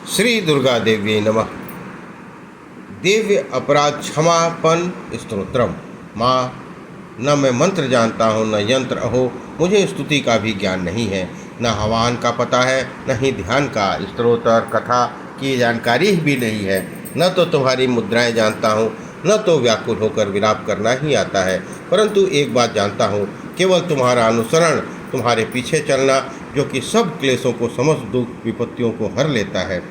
श्री दुर्गा देवी नमः। दिव्य अपराध क्षमापन स्तोत्रम। माँ, न मैं मंत्र जानता हूँ न यंत्र, अहो मुझे स्तुति का भी ज्ञान नहीं है, न हवन का पता है न ही ध्यान का, स्तोत्र कथा की जानकारी भी नहीं है, न तो तुम्हारी मुद्राएं जानता हूँ न तो व्याकुल होकर विलाप करना ही आता है। परंतु एक बात जानता हूँ, केवल तुम्हारा अनुसरण, तुम्हारे पीछे चलना, जो कि सब क्लेशों को, समस्त दुख विपत्तियों को हर लेता है।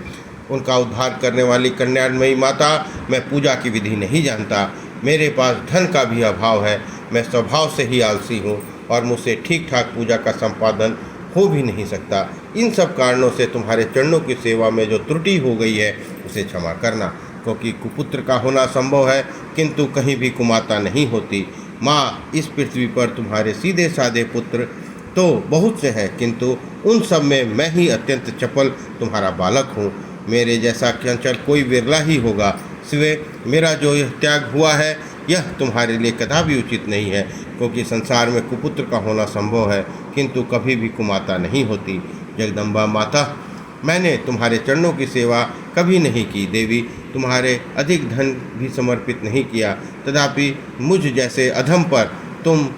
उनका उद्धार करने वाली कल्याणमयी माता, मैं पूजा की विधि नहीं जानता, मेरे पास धन का भी अभाव है, मैं स्वभाव से ही आलसी हूँ और मुझसे ठीक ठाक पूजा का संपादन हो भी नहीं सकता। इन सब कारणों से तुम्हारे चरणों की सेवा में जो त्रुटि हो गई है उसे क्षमा करना, क्योंकि कुपुत्र का होना संभव है किंतु कहीं भी कुमाता नहीं होती। माँ, इस पृथ्वी पर तुम्हारे सीधे साधे पुत्र तो बहुत से हैं, किंतु उन सब में मैं ही अत्यंत चपल तुम्हारा बालक हूँ। मेरे जैसा चंचल कोई विरला ही होगा। सिवाय मेरा जो यह त्याग हुआ है, यह तुम्हारे लिए कदा भी उचित नहीं है, क्योंकि संसार में कुपुत्र का होना संभव है किंतु कभी भी कुमाता नहीं होती। जगदम्बा माता, मैंने तुम्हारे चरणों की सेवा कभी नहीं की। देवी, तुम्हारे अधिक धन भी समर्पित नहीं किया, तथापि मुझ जैसे अधम पर तुम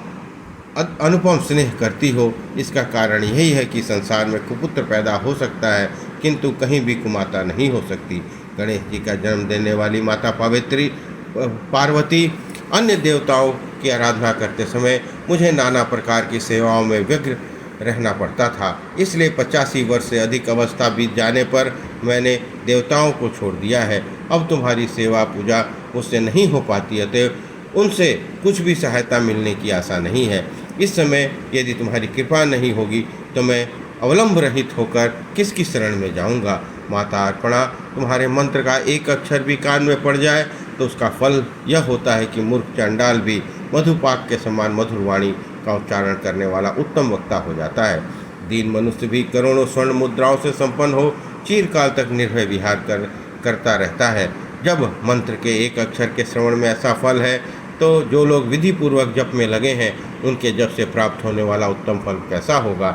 अनुपम स्नेह करती हो। इसका कारण यही है कि संसार में कुपुत्र पैदा हो सकता है किंतु कहीं भी कुमाता नहीं हो सकती। गणेश जी का जन्म देने वाली माता पार्वती अन्य देवताओं की आराधना करते समय मुझे नाना प्रकार की सेवाओं में व्यग्र रहना पड़ता था, इसलिए 85 वर्ष से अधिक अवस्था बीत जाने पर मैंने देवताओं को छोड़ दिया है। अब तुम्हारी सेवा पूजा मुझसे नहीं हो पाती, अतः उनसे कुछ भी सहायता मिलने की आशा नहीं है। इस समय यदि तुम्हारी कृपा नहीं होगी तो मैं अवलंब रहित होकर किसकी शरण में जाऊंगा। माता अर्पणा, तुम्हारे मंत्र का एक अक्षर भी कान में पड़ जाए तो उसका फल यह होता है कि मूर्ख चंडाल भी मधुपाक के समान मधुर वाणी का उच्चारण करने वाला उत्तम वक्ता हो जाता है। दीन मनुष्य भी करोड़ों स्वर्ण मुद्राओं से संपन्न हो चिरकाल तक निर्भय विहार करता रहता है। जब मंत्र के एक अक्षर के श्रवण में ऐसा फल है तो जो लोग विधि पूर्वक जप में लगे हैं उनके जप से प्राप्त होने वाला उत्तम फल कैसा होगा,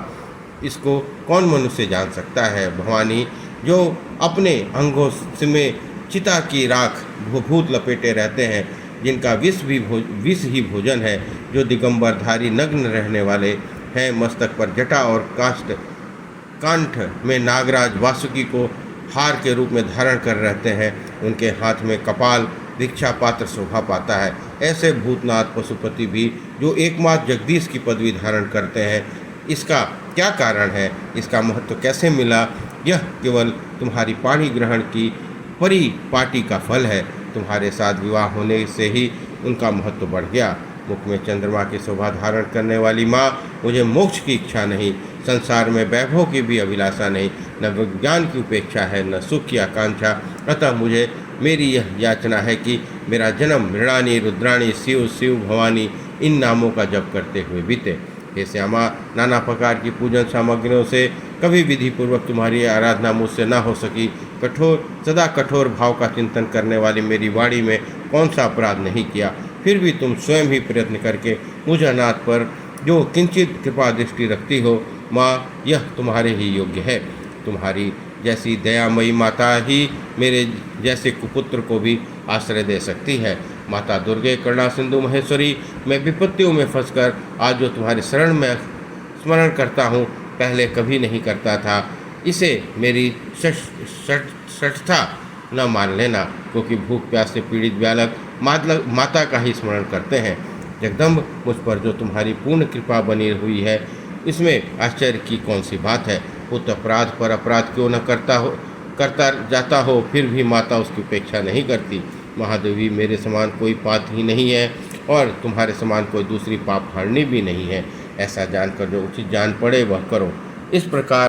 इसको कौन मनुष्य जान सकता है। भवानी, जो अपने अंगों में चिता की राख भूत लपेटे रहते हैं, जिनका विष ही भोजन है, जो दिगंबरधारी नग्न रहने वाले हैं, मस्तक पर जटा और कांठ में नागराज वासुकी को हार के रूप में धारण कर रहते हैं, उनके हाथ में कपाल दीक्षा पात्र शोभा पाता है। ऐसे भूतनाथ पशुपति भी जो एकमात्र जगदीश की पदवी धारण करते हैं, इसका क्या कारण है, इसका महत्व कैसे मिला? यह केवल तुम्हारी पाणी ग्रहण की परिपाटी का फल है। तुम्हारे साथ विवाह होने से ही उनका महत्व बढ़ गया। मुख में चंद्रमा की शोभा धारण करने वाली माँ, मुझे मोक्ष की इच्छा नहीं, संसार में वैभव की भी अभिलाषा नहीं, न विज्ञान की उपेक्षा है न सुख की आकांक्षा। अतः मुझे मेरी यह याचना है कि मेरा जन्म मृणानी, रुद्राणी, शिव, शिव, भवानी इन नामों का जप करते हुए बीते। हे श्यामा, नाना प्रकार की पूजन सामग्रियों से कभी विधि पूर्वक तुम्हारी आराधना मुझसे न हो सकी। सदा कठोर भाव का चिंतन करने वाली मेरी वाणी में कौन सा अपराध नहीं किया, फिर भी तुम स्वयं ही प्रयत्न करके मुझ अनाथ पर जो किंचित कृपा दृष्टि रखती हो। माँ, यह तुम्हारे ही योग्य है। तुम्हारी जैसी दयामयी माता ही मेरे जैसे कुपुत्र को भी आश्रय दे सकती है। माता दुर्गे, करुणा सिंधु महेश्वरी, मैं विपत्तियों में फंसकर आज जो तुम्हारे शरण में स्मरण करता हूँ, पहले कभी नहीं करता था। इसे मेरी शठता न मान लेना, क्योंकि भूख प्यास से पीड़ित बालक माता का ही स्मरण करते हैं। जगदम्ब, मुझ पर जो तुम्हारी पूर्ण कृपा बनी हुई है, इसमें आश्चर्य की कौन सी बात है। पुत्र अपराध पर अपराध क्यों न करता जाता हो, फिर भी माता उसकी उपेक्षा नहीं करती। महादेवी, मेरे समान कोई पाप ही नहीं है और तुम्हारे समान कोई दूसरी पाप हारनी भी नहीं है। ऐसा जानकर जो उचित जान पड़े वह करो। इस प्रकार